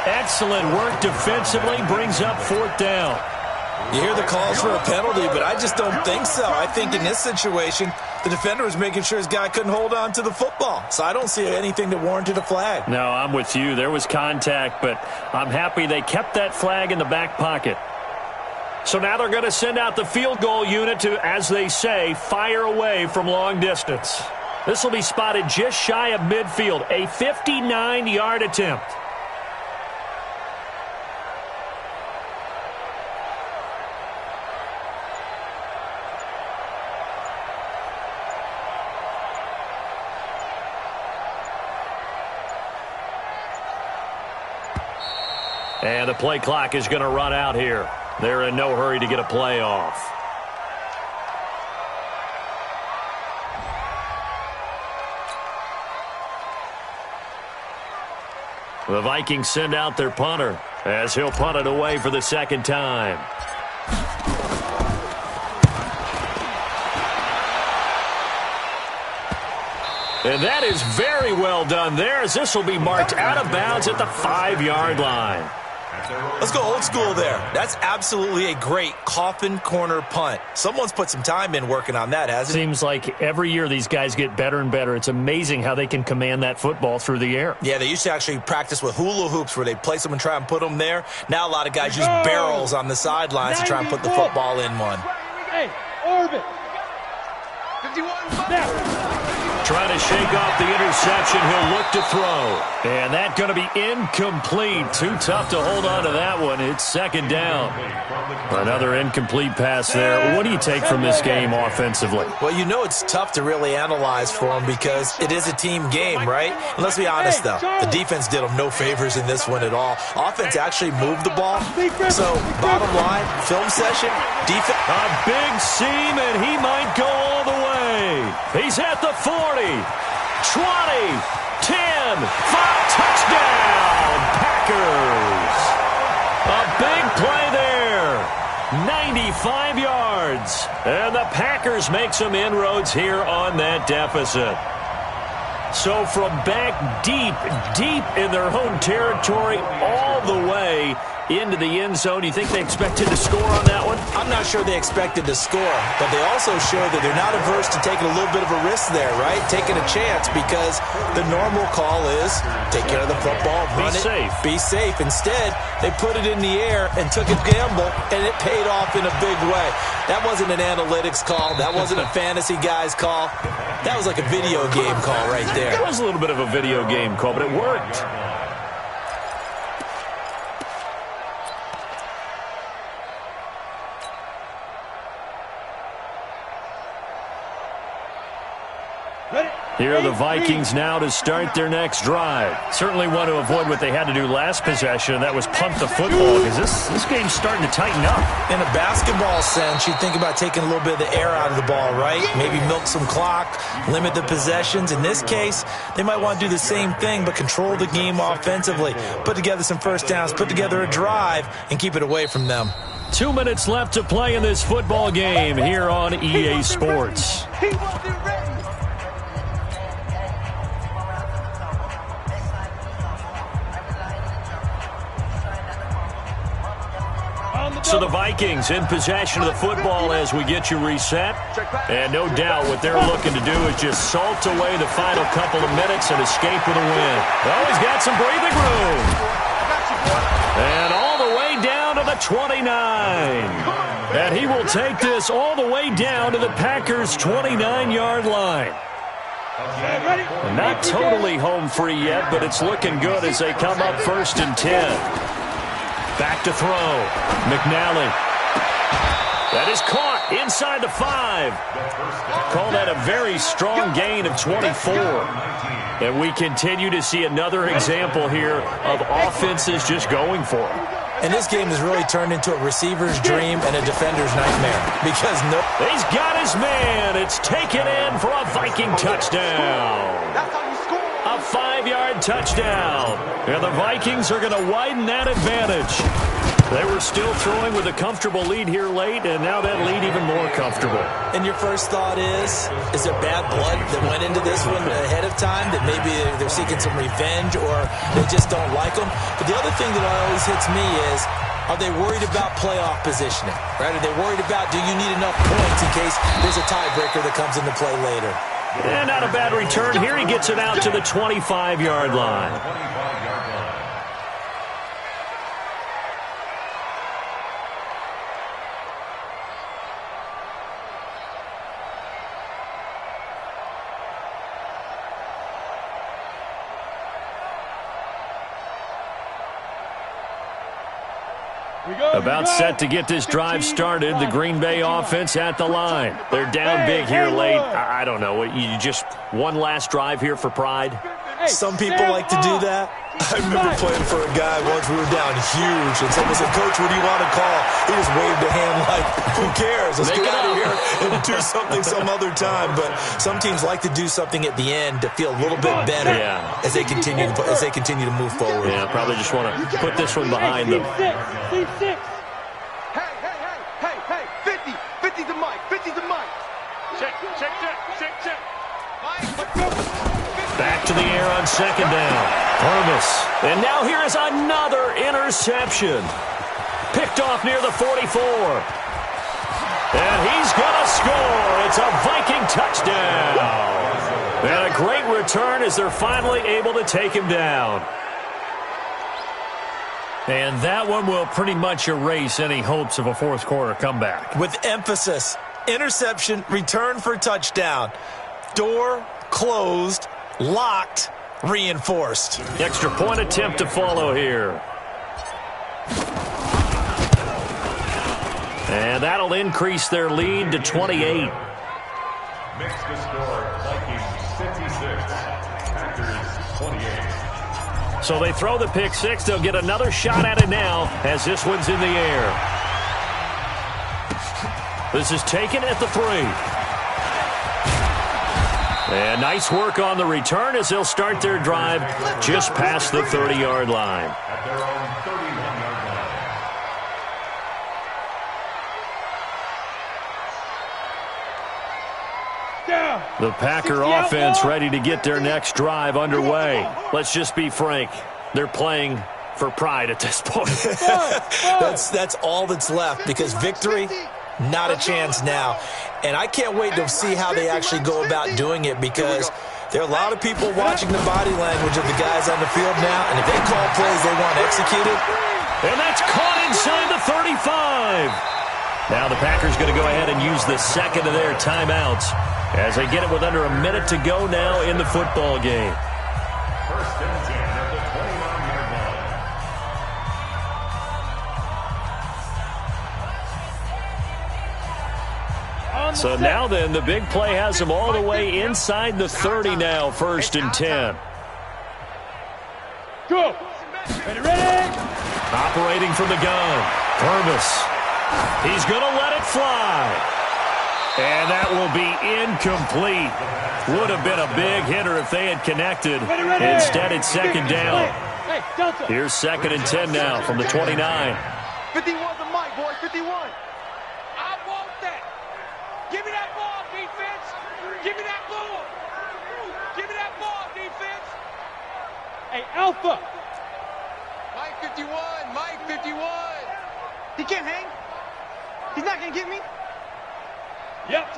Excellent work defensively, brings up 4th down. You hear the calls for a penalty, but I just don't think so. I think in this situation, the defender was making sure his guy couldn't hold on to the football. So I don't see anything that warranted a flag. No, I'm with you. There was contact, but I'm happy they kept that flag in the back pocket. So now they're going to send out the field goal unit to, as they say, fire away from long distance. This will be spotted just shy of midfield, a 59-yard attempt. And the play clock is going to run out here. They're in no hurry to get a play off. The Vikings send out their punter as he'll punt it away for the 2nd time. And that is very well done there, as this will be marked out of bounds at the 5-yard line. Let's go old school there. That's absolutely a great coffin corner punt. Someone's put some time in working on that, hasn't it? Seems like every year these guys get better and better. It's amazing how they can command that football through the air. Yeah, they used to actually practice with hula hoops where they'd place them and try and put them there. Now a lot of guys use barrels on the sidelines to try and put the football in one. Hey, orbit. 51. Trying to shake off the interception. He'll look to throw. And that's going to be incomplete. Too tough to hold on to that one. It's second down. Another incomplete pass there. What do you take from this game offensively? Well, you know it's tough to really analyze for them because it is a team game, right? And let's be honest, though. The defense did them no favors in this one at all. Offense actually moved the ball. So, bottom line, film session, defense. A big seam, and he might go all the way. He's at the 40, 20, 10, 5, touchdown, Packers. A big play there, 95 yards. And the Packers make some inroads here on that deficit. So from back deep in their own territory all the way into the end zone. You think they expected to score on that one? I'm not sure they expected to score, but they also show that they're not averse to taking a little bit of a risk there, right? Taking a chance because the normal call is take care of the football, run it, be safe. Instead, they put it in the air and took a gamble, and it paid off in a big way. That wasn't an analytics call. That wasn't a fantasy guy's call. That was like a video game call right there. It was a little bit of a video game call, but it worked. Here are the Vikings now to start their next drive. Certainly want to avoid what they had to do last possession, and that was punt the football, because this game's starting to tighten up. In a basketball sense, you think about taking a little bit of the air out of the ball, right? Maybe milk some clock, limit the possessions. In this case, they might want to do the same thing, but control the game offensively. Put together some first downs, put together a drive, and keep it away from them. 2 minutes left to play in this football game here on EA Sports. He wasn't ready. So the Vikings in possession of the football as we get you reset. And no doubt what they're looking to do is just salt away the final couple of minutes and escape with a win. Oh, he's got some breathing room. And all the way down to the 29. And he will take this all the way down to the Packers' 29-yard line. And not totally home free yet, but it's looking good as they come up 1st and 10. Back to throw. McNally. That is caught inside the 5. Call that a very strong gain of 24. And we continue to see another example here of offenses just going for it. And this game has really turned into a receiver's dream and a defender's nightmare. Because he's got his man. It's taken in for a Viking touchdown. A 5-yard touchdown. And the Vikings are going to widen that advantage. They were still throwing with a comfortable lead here late, and now that lead even more comfortable. And your first thought is there bad blood that went into this one ahead of time, that maybe they're seeking some revenge or they just don't like them? But the other thing that always hits me is, are they worried about playoff positioning? Right? Are they worried about, do you need enough points in case there's a tiebreaker that comes into play later? And not a bad return. Here he gets it out to the 25-yard line. About set to get this drive started. The Green Bay offense at the line. They're down big here late. I don't know. You just one last drive here for pride? Some people like to do that. I remember playing for a guy once. We were down huge, and someone said, "Coach, what do you want to call?" He just waved a hand like, "Who cares? Let's get out of here and do something some other time." But some teams like to do something at the end to feel a little bit better as they continue to move forward. Yeah, probably just want to put this one behind them. Hey, 50. 50 to Mike. 50 to Mike. Check. Back to the air on second down. Purvis. And now here is another interception. Picked off near the 44. And he's going to score. It's a Viking touchdown. And a great return as they're finally able to take him down. And that one will pretty much erase any hopes of a fourth quarter comeback. With emphasis, interception, return for touchdown. Door closed, locked, reinforced. Extra point attempt to follow here. And that'll increase their lead to 28. Makes the score Vikings 56, Packers 28. So they throw the pick six. They'll get another shot at it now as this one's in the air. This is taken at the 3. And nice work on the return as they'll start their drive just past the 30-yard line. At their own 31-yard line. The Packer offense ready to get their next drive underway. Let's just be frank. They're playing for pride at this point. That's all that's left because victory, not a chance now. And I can't wait to see how they actually go about doing it because there are a lot of people watching the body language of the guys on the field now. And if they call plays they want executed. And that's caught inside the 35. Now the Packers going to go ahead and use the second of their timeouts as they get it with under a minute to go now in the football game. First and 10 at the 29-yard line. So now then, the big play has them all the way inside the 30 now, first and 10. Go. Ready. Operating from the gun, Purvis. He's going to let it fly. And that will be incomplete. Would have been a big hitter if they had connected. Instead, it's second down. Here's second and 10 now from the 29. 51 the mic, boys, 51. I want that. Give me that ball, defense. Give me that ball. Give me that ball, defense. Hey, Alpha. Mike 51, Mike 51. He can't hang. He's not going to get me. Yep.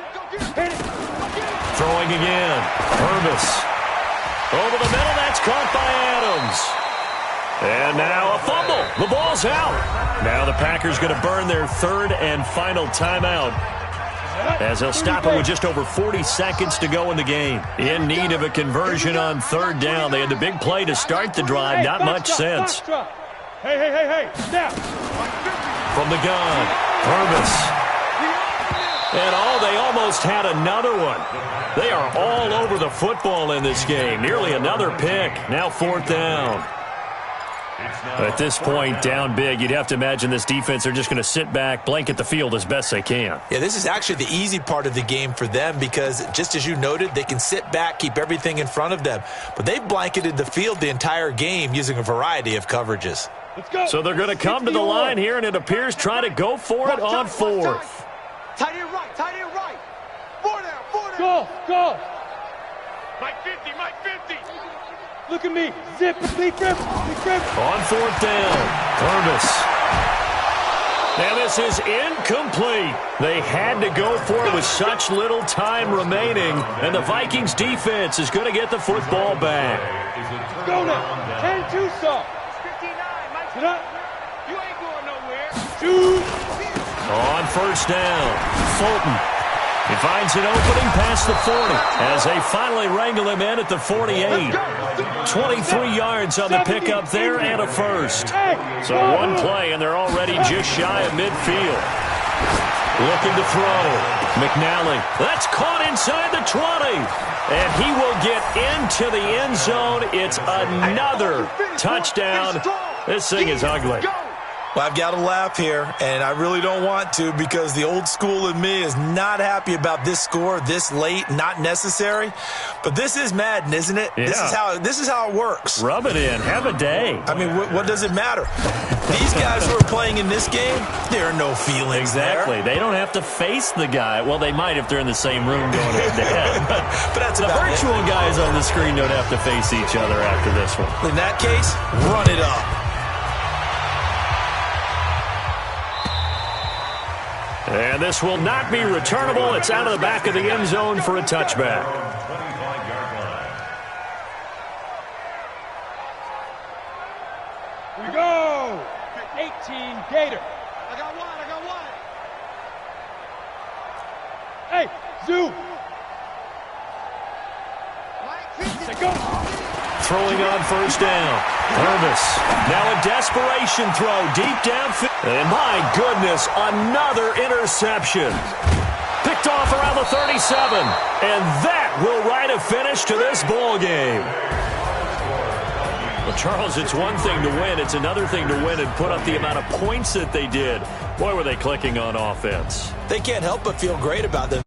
Throwing again. Purvis. Over the middle, that's caught by Adams. And now a fumble. The ball's out. Now the Packers going to burn their third and final timeout as they'll stop it with just over 40 seconds to go in the game. In need of a conversion on third down. They had the big play to start the drive. Not much sense. Hey. Snap. From the gun. Purvis. And they almost had another one. They are all over the football in this game. Nearly another pick. Now fourth down. At this point, down big, you'd have to imagine this defense are just going to sit back, blanket the field as best they can. Yeah, this is actually the easy part of the game for them because, just as you noted, they can sit back, keep everything in front of them. But they've blanketed the field the entire game using a variety of coverages. Let's go. So they're going to come to the line here, and it appears try to go for it on fourth. Tight end right, tight end right. 4 down. Go. Mike 50, Mike 50. Look at me. Zip. Big grip. On fourth down, Purvis. Now this is incomplete. They had to go for it with such little time remaining, and the Vikings defense is going to get the football back. Go now. 10-2 stop. 59, Mike. Get up. You ain't going nowhere. Shoot. On first down, Fulton. He finds an opening past the 40 as they finally wrangle him in at the 48. 23 yards on the pickup there and a first. So one play and they're already just shy of midfield. Looking to throw. McNally. That's caught inside the 20. And he will get into the end zone. It's another touchdown. This thing is ugly. Well, I've got to laugh here, and I really don't want to because the old school in me is not happy about this score this late, not necessary. But this is Madden, isn't it? Yeah. This is how it works. Rub it in. Have a day. I mean, what does it matter? These guys who are playing in this game, there are no feelings Exactly. there. They don't have to face the guy. Well, they might if they're in the same room going head-to-head. But that's the about virtual it. guys on the screen don't have to face each other after this one. In that case, run it up. And this will not be returnable. It's out of the back of the end zone for a touchback. 25-yard line. Here we go. 18 Gator. I got one. Hey, Zoo. Say go. Throwing on first down. Purvis. Now a desperation throw deep downfield. And my goodness, another interception. Picked off around the 37. And that will write a finish to this ball game. Well, Charles, it's one thing to win. It's another thing to win and put up the amount of points that they did. Boy, were they clicking on offense. They can't help but feel great about themselves.